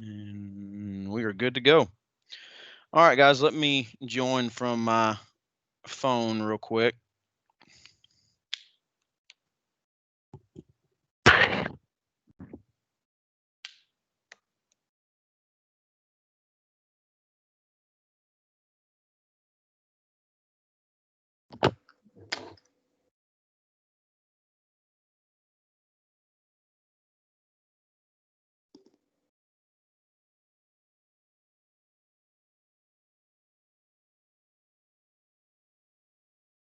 And we are good to go. All right, guys, let me join from my phone real quick.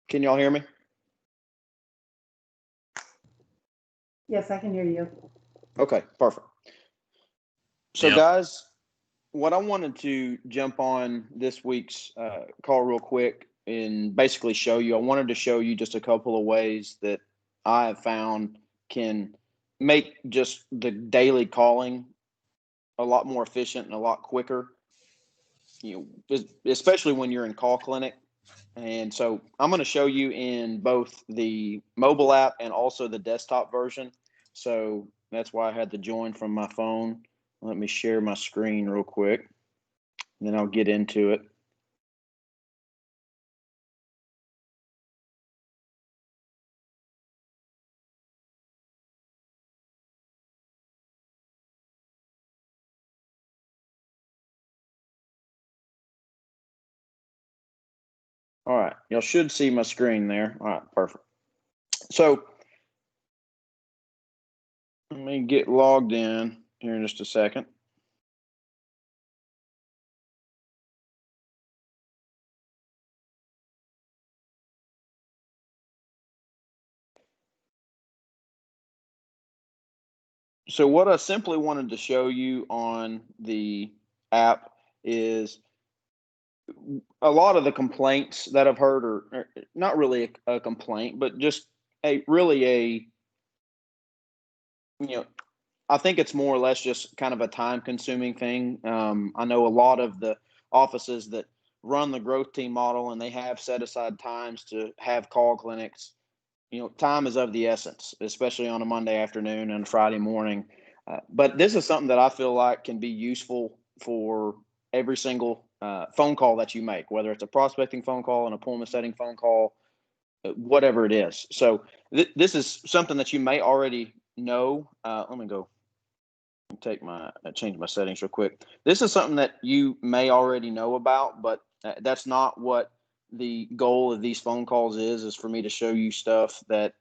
Can y'all hear me? Yes, I can hear you. Okay, perfect. So, Yep. guys, what I wanted to jump on this week's call real quick and basically show you, I wanted to show you just a couple of ways that I have found can make just the daily calling a lot more efficient and a lot quicker. Especially when you're in call clinic. And so I'm going to show you in both the mobile app and also the desktop version. So that's why I had to join from my phone. Let me share my screen real quick, and then I'll get into it. All right, y'all should see my screen there. All right, perfect. So let me get logged in here in just a second. So what I simply wanted to show you on the app is a lot of the complaints that I've heard are not really a complaint, but just a you know, I think it's more or less just kind of a time consuming thing. I know a lot of the offices that run the growth team model and they have set aside times to have call clinics. Time is of the essence, especially on a Monday afternoon and a Friday morning. But this is something that I feel like can be useful for every single phone call that you make, whether it's a prospecting phone call, an appointment setting phone call, whatever it is. So this is something that you may already know. Let me go change my settings real quick. This is something that you may already know about, but that's not what the goal of these phone calls is for me to show you stuff that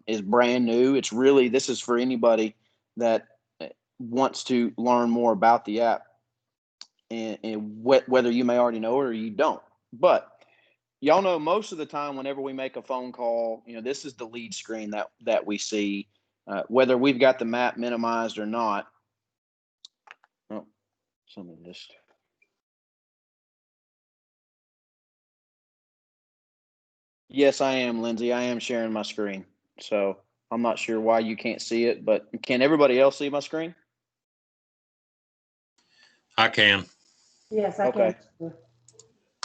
is brand new. It's really, this is for anybody that wants to learn more about the app, and whether you may already know it or you don't. But y'all know most of the time whenever we make a phone call, this is the lead screen that we see, whether we've got the map minimized or not. Oh, something just. Yes, I am, Lindsay. I am sharing my screen. So I'm not sure why you can't see it, but can everybody else see my screen? I can. Yes, I Okay. can.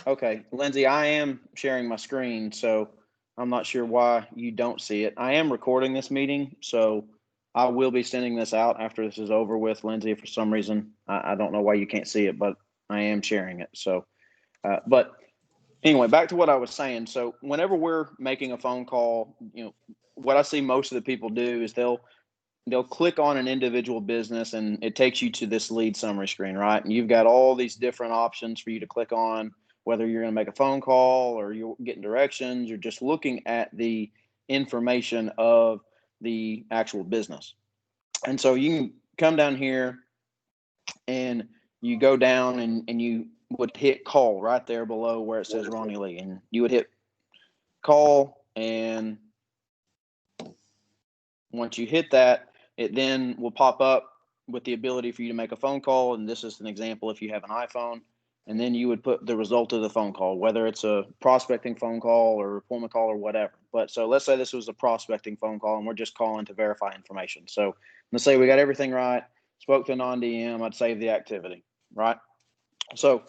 Okay. Lindsay, I am sharing my screen, so I'm not sure why you don't see it. I am recording this meeting, so I will be sending this out after this is over with, Lindsay. For some reason, I don't know why you can't see it, but I am sharing it. So, but anyway, back to what I was saying. So whenever we're making a phone call, what I see most of the people do is they'll click on an individual business and it takes you to this lead summary screen, right? And you've got all these different options for you to click on, whether you're going to make a phone call or you're getting directions or just looking at the information of the actual business. And so you can come down here and you go down and you would hit call right there below where it says Ronnie Lee, and you would hit call. And once you hit that, it then will pop up with the ability for you to make a phone call. And this is an example if you have an iPhone. And then you would put the result of the phone call, whether it's a prospecting phone call or appointment call or whatever. But so let's say this was a prospecting phone call and we're just calling to verify information. So let's say we got everything right, spoke to a non-DM, I'd save the activity, right? So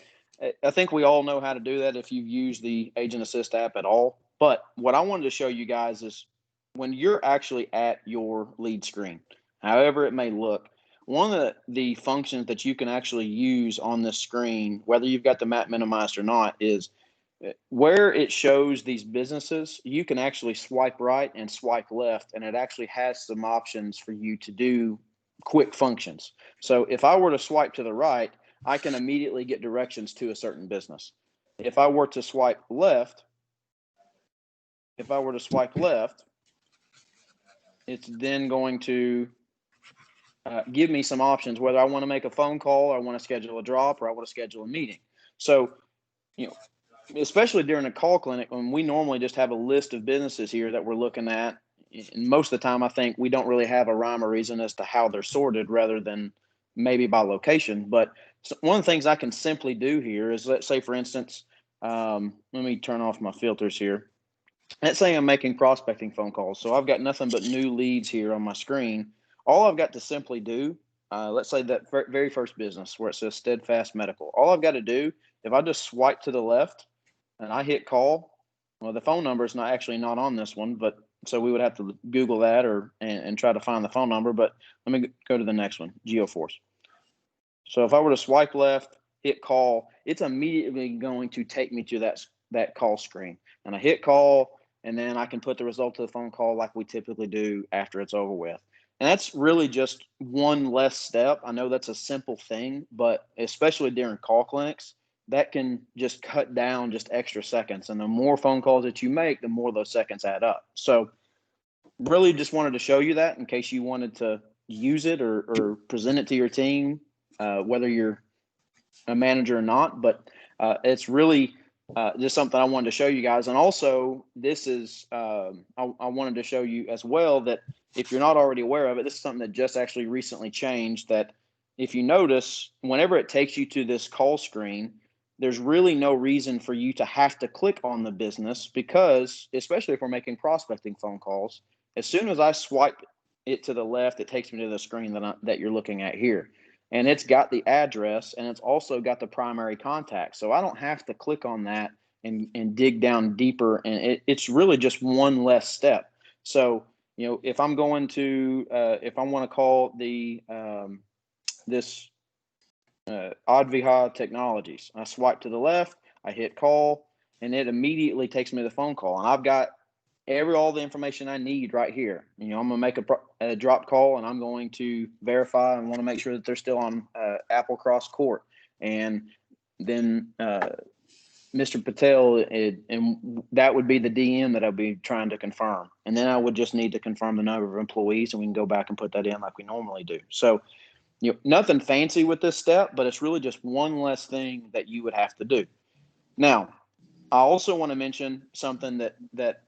I think we all know how to do that if you've used the Agent Assist app at all. But what I wanted to show you guys is when you're actually at your lead screen, however it may look, one of the functions that you can actually use on this screen, whether you've got the map minimized or not, is where it shows these businesses, you can actually swipe right and swipe left, and it actually has some options for you to do quick functions. So if I were to swipe to the right, I can immediately get directions to a certain business. If I were to swipe left, it's then going to give me some options, whether I want to make a phone call or I want to schedule a drop or I want to schedule a meeting. So, especially during a call clinic, when we normally just have a list of businesses here that we're looking at, and most of the time I think we don't really have a rhyme or reason as to how they're sorted rather than maybe by location. But one of the things I can simply do here is, let's say, for instance, let me turn off my filters here. Let's say I'm making prospecting phone calls. So I've got nothing but new leads here on my screen. All I've got to simply do, let's say that very first business where it says Steadfast Medical. All I've got to do, if I just swipe to the left and I hit call, well, the phone number is not on this one, but so we would have to Google that and try to find the phone number. But let me go to the next one, GeoForce. So if I were to swipe left, hit call, it's immediately going to take me to that call screen. And I hit call, and then I can put the result of the phone call like we typically do after it's over with. And that's really just one less step. I know that's a simple thing, but especially during call clinics, that can just cut down just extra seconds. And the more phone calls that you make, the more those seconds add up. So really just wanted to show you that in case you wanted to use it or present it to your team, whether you're a manager or not. But it's really just something I wanted to show you guys. And also, this is I wanted to show you as well that if you're not already aware of it, this is something that just actually recently changed. That if you notice, whenever it takes you to this call screen, there's really no reason for you to have to click on the business, because especially if we're making prospecting phone calls, as soon as I swipe it to the left, it takes me to the screen that you're looking at here. And it's got the address, and it's also got the primary contact. So I don't have to click on that and dig down deeper. And it's really just one less step. So, if I'm going to, if I want to call this Adviha Technologies, I swipe to the left, I hit call, and it immediately takes me to the phone call. And I've got all the information I need right here. I'm going to make a drop call, and I'm going to verify and want to make sure that they're still on Applecross Court. And then Mr. Patel, and that would be the DM that I'll be trying to confirm. And then I would just need to confirm the number of employees, and we can go back and put that in like we normally do. So, nothing fancy with this step, but it's really just one less thing that you would have to do. Now, I also want to mention something that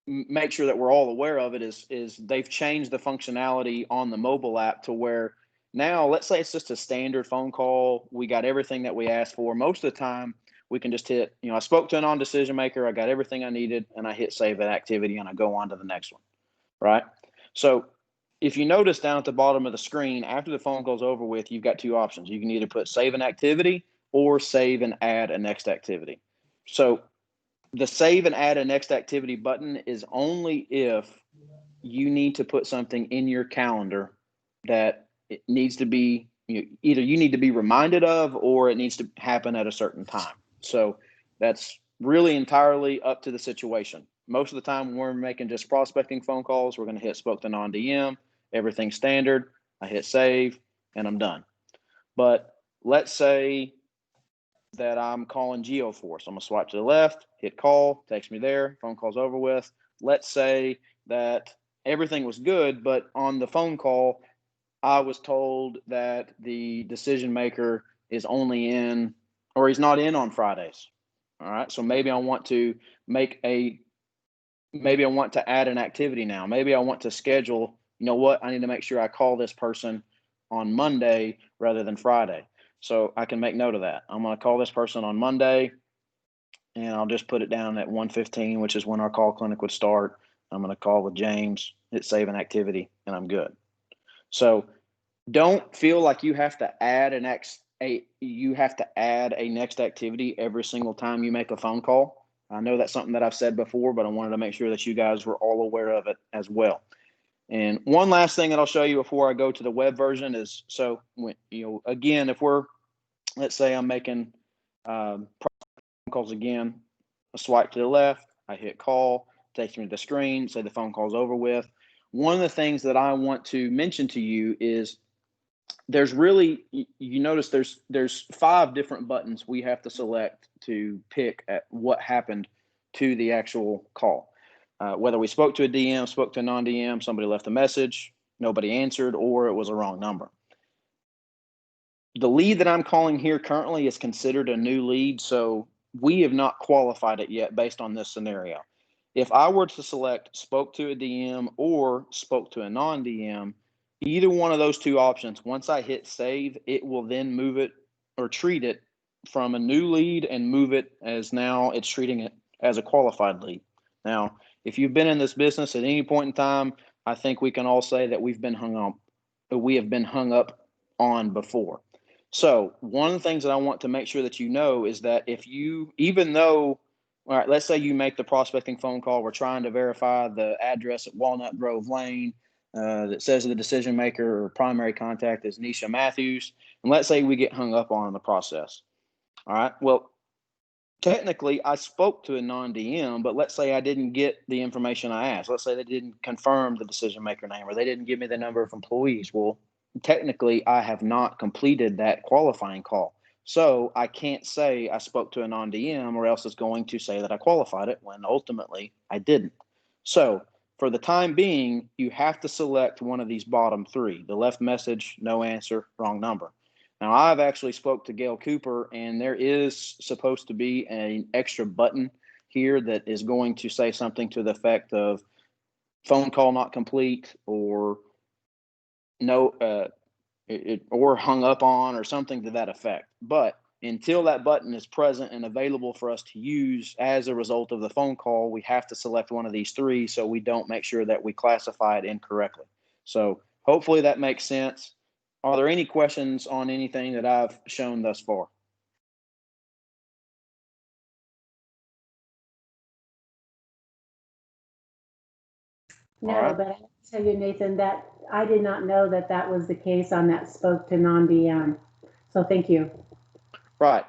make sure that we're all aware of it is they've changed the functionality on the mobile app to where now, let's say it's just a standard phone call. We got everything that we asked for. Most of the time, we can just hit, I spoke to a non-decision maker. I got everything I needed, and I hit save that activity, and I go on to the next one, right? So if you notice down at the bottom of the screen, after the phone call's over with, you've got two options. You can either put save an activity or save and add a next activity. So the save and add a next activity button is only if you need to put something in your calendar that it needs to be, either you need to be reminded of or it needs to happen at a certain time. So that's really entirely up to the situation. Most of the time when we're making just prospecting phone calls, we're going to hit spoke to non-DM, everything's standard. I hit save and I'm done. But let's say that I'm calling GeoForce. I'm going to swipe to the left, hit call, takes me there, phone call's over with. Let's say that everything was good, but on the phone call, I was told that the decision maker is only in, or he's not in on Fridays. All right. So maybe I want to add an activity now. Maybe I want to schedule, I need to make sure I call this person on Monday rather than Friday. So I can make note of that. I'm going to call this person on Monday, and I'll just put it down at 1:15, which is when our call clinic would start. I'm going to call with James, hit save an activity, and I'm good. So don't feel like you have to add a next activity every single time you make a phone call. I know that's something that I've said before, but I wanted to make sure that you guys were all aware of it as well. And one last thing that I'll show you before I go to the web version is, so when, again, if let's say I'm making phone calls again, I swipe to the left, I hit call, takes me to the screen, say the phone call's over with. One of the things that I want to mention to you is there's really, you notice there's 5 different buttons we have to select to pick at what happened to the actual call. Whether we spoke to a DM, spoke to a non-DM, somebody left a message, nobody answered, or it was a wrong number. The lead that I'm calling here currently is considered a new lead, so we have not qualified it yet based on this scenario. If I were to select spoke to a DM or spoke to a non-DM, either one of those 2 options, once I hit save, it will then move it or treat it from a new lead and move it as now it's treating it as a qualified lead. Now, if you've been in this business at any point in time, I think we can all say that we have been hung up on before. So one of the things that I want to make sure that you know is that if you, even though, all right, let's say you make the prospecting phone call, we're trying to verify the address at Walnut Grove Lane that says the decision maker or primary contact is Nisha Matthews, and let's say we get hung up on in the process. All right, well, technically I spoke to a non-DM, but let's say I didn't get the information I asked. Let's say they didn't confirm the decision maker name or they didn't give me the number of employees. Well, technically I have not completed that qualifying call. So I can't say I spoke to a non-DM or else it's going to say that I qualified it when ultimately I didn't. So for the time being, you have to select one of these bottom 3, the left message, no answer, wrong number. Now, I've actually spoke to Gail Cooper, and there is supposed to be an extra button here that is going to say something to the effect of phone call not complete or no, or hung up on or something to that effect. But until that button is present and available for us to use as a result of the phone call, we have to select one of these 3 so we don't make sure that we classify it incorrectly. So hopefully that makes sense. Are there any questions on anything that I've shown thus far? No, All right. but I have to tell you, Nathan, that I did not know that that was the case on that spoke to non-DM. So thank you. Right.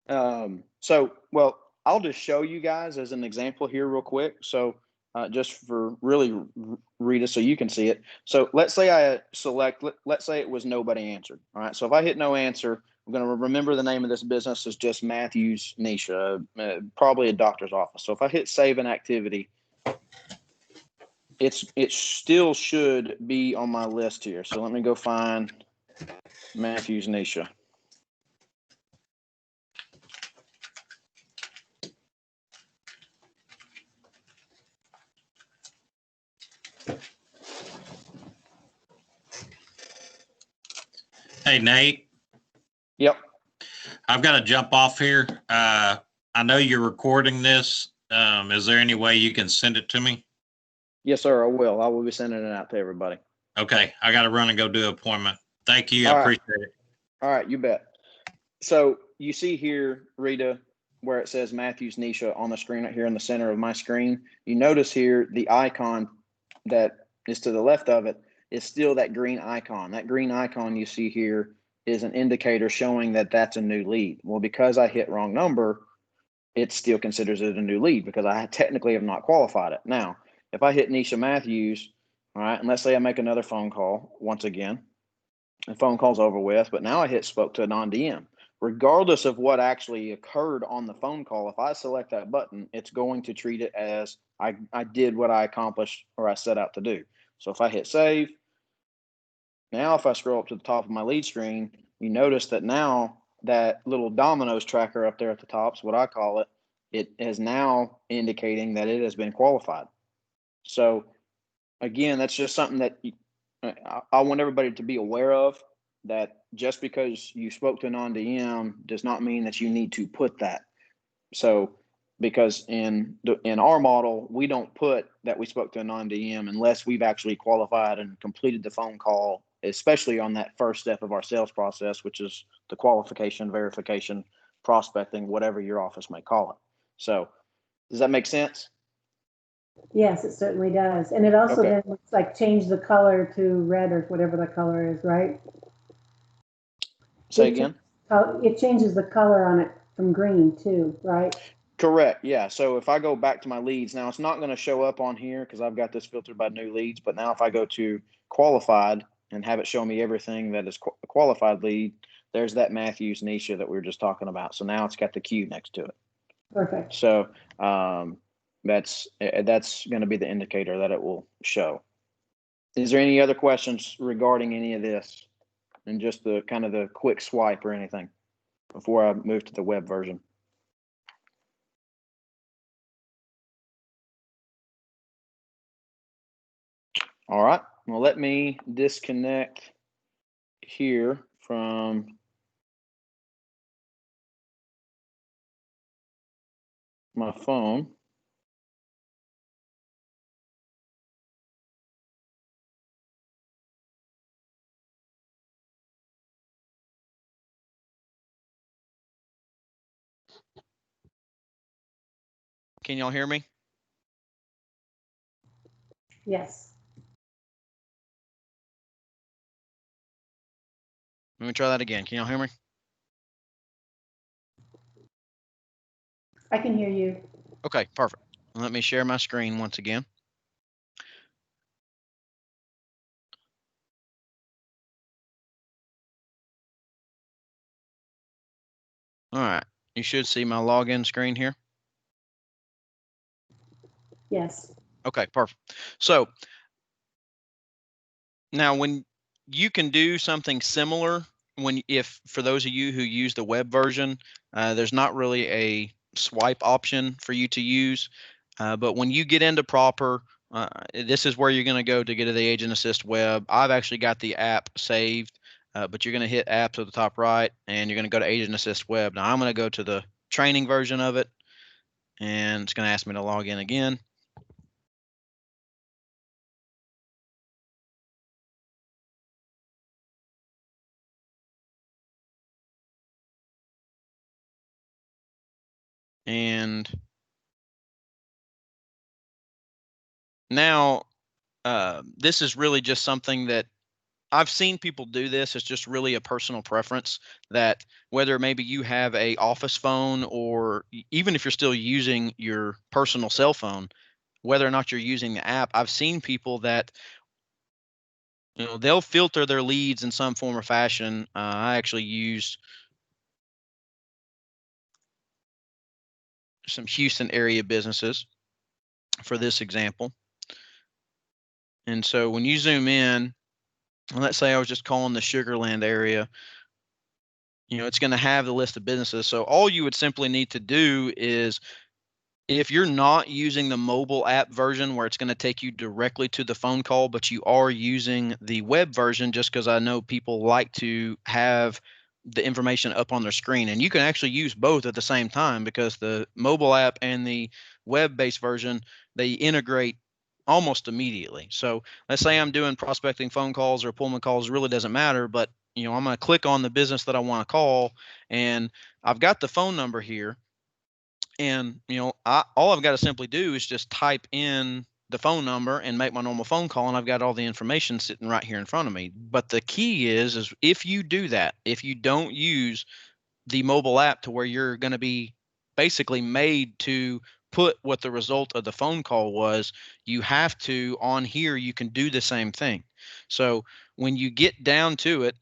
So, well, I'll just show you guys as an example here real quick. So just for really Rita, so you can see it. So let's say I select, let's say it was nobody answered. All right. So if I hit no answer, I'm going to remember the name of this business is just Matthews Nisha, probably a doctor's office. So if I hit save an activity, it still should be on my list here. So let me go find Matthews Nisha. Hey, Nate. Yep. I've got to jump off here. I know you're recording this. Is there any way you can send it to me? Yes, sir. I will. I will be sending it out to everybody. Okay. I got to run and go do an appointment. Thank you. All I right. appreciate it. All right. You bet. So you see here, Rita, where it says Matthews Nisha on the screen right here in the center of my screen. You notice here the icon that is to the left of it is still that green icon. That green icon you see here is an indicator showing that that's a new lead. Well, because I hit wrong number, it still considers it a new lead because I technically have not qualified it. Now, if I hit Nisha Matthews, all right, and let's say I make another phone call once again, the phone call's over with, but now I hit spoke to a non-DM. Regardless of what actually occurred on the phone call, if I select that button, it's going to treat it as I did what I accomplished or I set out to do. So if I hit save, now if I scroll up to the top of my lead screen, you notice that now that little dominoes tracker up there at the top is what I call it. It is now indicating that it has been qualified. So again, that's just something that I want everybody to be aware of, that just because you spoke to a non-DM does not mean that you need to put that. So because in our model, we don't put that we spoke to a non-DM unless we've actually qualified and completed the phone call, especially on that first step of our sales process, which is the qualification, verification, prospecting, whatever your office may call it. So does that make sense? Yes, it certainly does. And it also Okay. then looks like change the color to red or whatever the color is, right? Say again? It changes the color on it from green too, right? Correct. Yeah. So if I go back to my leads, now it's not going to show up on here because I've got this filtered by new leads. But now if I go to qualified and have it show me everything that is a qualified lead, there's that Matthews Nisha that we were just talking about. So now it's got the Q next to it. Perfect. So that's going to be the indicator that it will show. Is there any other questions regarding any of this, and just the kind of the quick swipe or anything before I move to the web version? All right. Well, let me disconnect here from my phone. Can y'all hear me? Yes. Let me try that again. Can y'all hear me? I can hear you. Okay, perfect. Let me share my screen once again. All right, you should see my login screen here. Yes. Okay, perfect. So now when you can do something similar, if for those of you who use the web version, there's not really a swipe option for you to use. But when you get into proper, this is where you're going to go to get to the Agent Assist web. I've actually got the app saved, but you're going to hit apps at the top right, and you're going to go to Agent Assist web. Now I'm going to go to the training version of it, and it's going to ask me to log in again. And now this is really just something that I've seen people do this. It's just really a personal preference that whether maybe you have a office phone or even if you're still using your personal cell phone, whether or not you're using the app, I've seen people that they'll filter their leads in some form or fashion. I actually used some Houston area businesses for this example. And so when you zoom in, let's say I was just calling the Sugarland area, it's going to have the list of businesses. So all you would simply need to do is, if you're not using the mobile app version where it's going to take you directly to the phone call, but you are using the web version, just because I know people like to have the information up on their screen, and you can actually use both at the same time because the mobile app and the web-based version, they integrate almost immediately. So let's say I'm doing prospecting phone calls or appointment calls, really doesn't matter, but I'm going to click on the business that I want to call, and I've got the phone number here. And, all I've got to simply do is just type in the phone number and make my normal phone call, and I've got all the information sitting right here in front of me. But the key is if you do that, if you don't use the mobile app to where you're going to be basically made to put what the result of the phone call was, you have to, on here, you can do the same thing. So when you get down to it,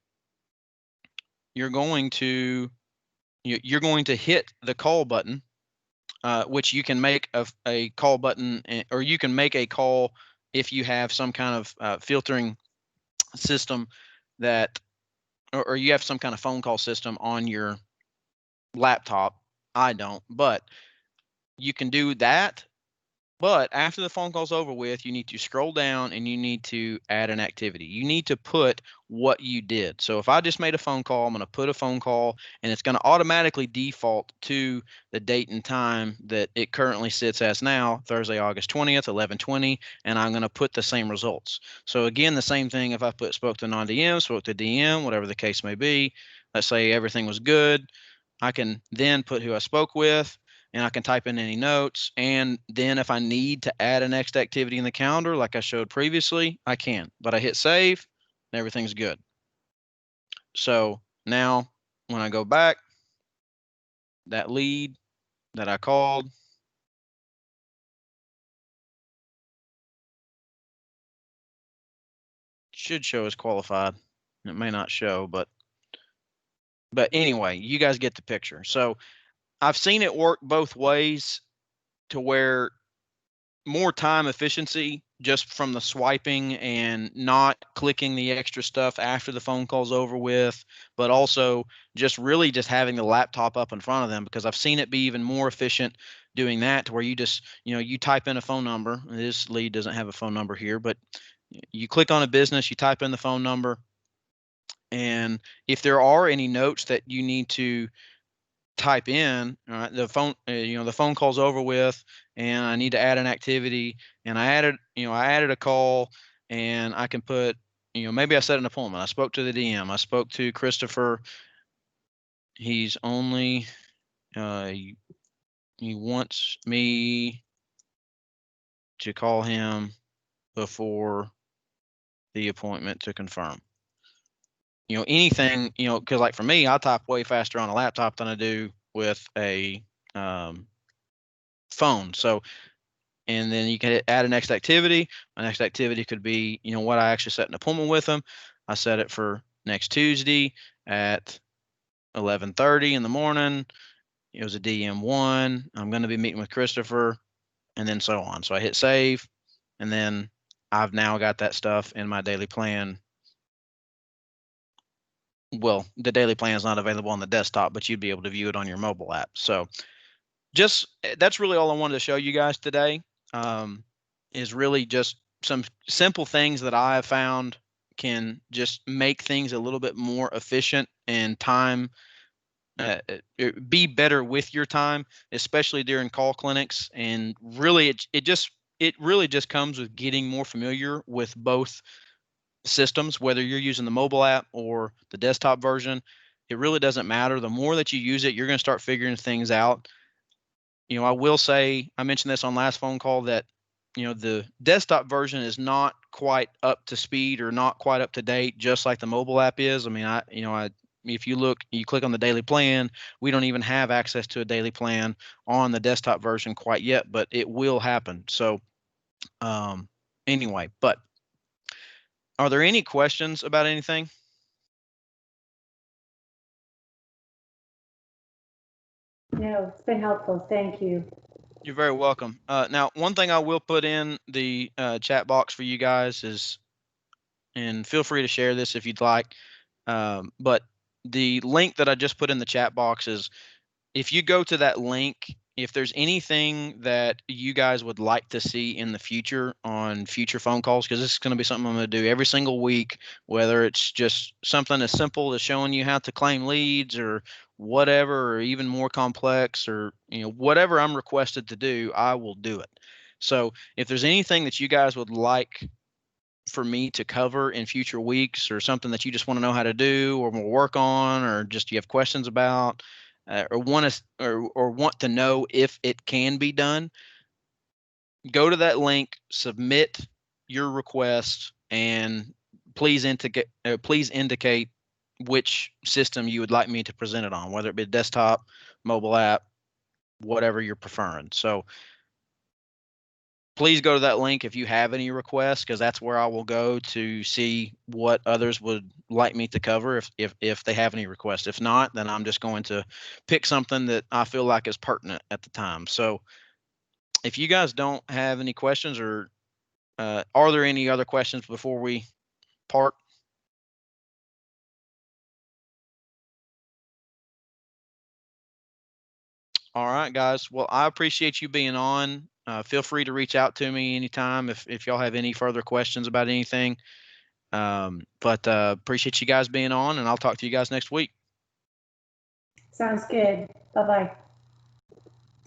you're going to hit the call button. Which you can make a call button, or you can make a call if you have some kind of filtering system that, or you have some kind of phone call system on your laptop. I don't, but you can do that. But after the phone call's over with, you need to scroll down and you need to add an activity. You need to put what you did. So if I just made a phone call, I'm going to put a phone call, and it's going to automatically default to the date and time that it currently sits as now, Thursday, August 20th, 11:20, and I'm going to put the same results. So again, the same thing if I spoke to non-DM, spoke to DM, whatever the case may be. Let's say everything was good. I can then put who I spoke with, and I can type in any notes. And then if I need to add a next activity in the calendar, like I showed previously, I can. But I hit save and everything's good. So now when I go back, that lead that I called, should show as qualified. It may not show, but anyway, you guys get the picture. So I've seen it work both ways to where more time efficiency just from the swiping and not clicking the extra stuff after the phone call's over with, but also just really just having the laptop up in front of them, because I've seen it be even more efficient doing that, to where you just, you type in a phone number. This lead doesn't have a phone number here, but you click on a business, you type in the phone number, and if there are any notes that you need to type in, all right, the phone, the phone call's over with, and I need to add an activity, and I added a call, and I can put, maybe I set an appointment. I spoke to the DM. I spoke to Christopher. He's only, he wants me to call him before the appointment to confirm. Anything, because like for me, I type way faster on a laptop than I do with a phone. So, and then you can add a next activity. My next activity could be, what I actually set an appointment with them. I set it for next Tuesday at 11:30 in the morning. It was a DM1. I'm going to be meeting with Christopher, and then so on. So I hit save, and then I've now got that stuff in my daily plan. Well, the daily plan is not available on the desktop, but you'd be able to view it on your mobile app. So that's really all I wanted to show you guys today, is really just some simple things that I have found can just make things a little bit more efficient and time, be better with your time, especially during call clinics. And really, it really just comes with getting more familiar with both systems, whether you're using the mobile app or the desktop version. It really doesn't matter. The more that you use it, you're going to start figuring things out. I will say, I mentioned this on last phone call, that the desktop version is not quite up to speed or not quite up to date, just like the mobile app is. I mean, if you look, you click on the daily plan, we don't even have access to a daily plan on the desktop version quite yet, but it will happen. So anyway, but are there any questions about anything? No, it's been helpful. Thank you. You're very welcome. Now, one thing I will put in the chat box for you guys is, and feel free to share this if you'd like, but the link that I just put in the chat box is, if you go to that link, if there's anything that you guys would like to see in the future on future phone calls, because this is going to be something I'm going to do every single week, whether it's just something as simple as showing you how to claim leads or whatever, or even more complex, or whatever I'm requested to do, I will do it. So if there's anything that you guys would like for me to cover in future weeks, or something that you just want to know how to do or more work on, or just you have questions about, or want to know if it can be done, go to that link, submit your request, and please indicate which system you would like me to present it on, whether it be desktop, mobile app, whatever you're preferring. So please go to that link if you have any requests, because that's where I will go to see what others would like me to cover if they have any requests. If not, then I'm just going to pick something that I feel like is pertinent at the time. So if you guys don't have any questions, or are there any other questions before we part? All right, guys. Well, I appreciate you being on. Feel free to reach out to me anytime if y'all have any further questions about anything. But appreciate you guys being on, and I'll talk to you guys next week. Sounds good. Bye-bye.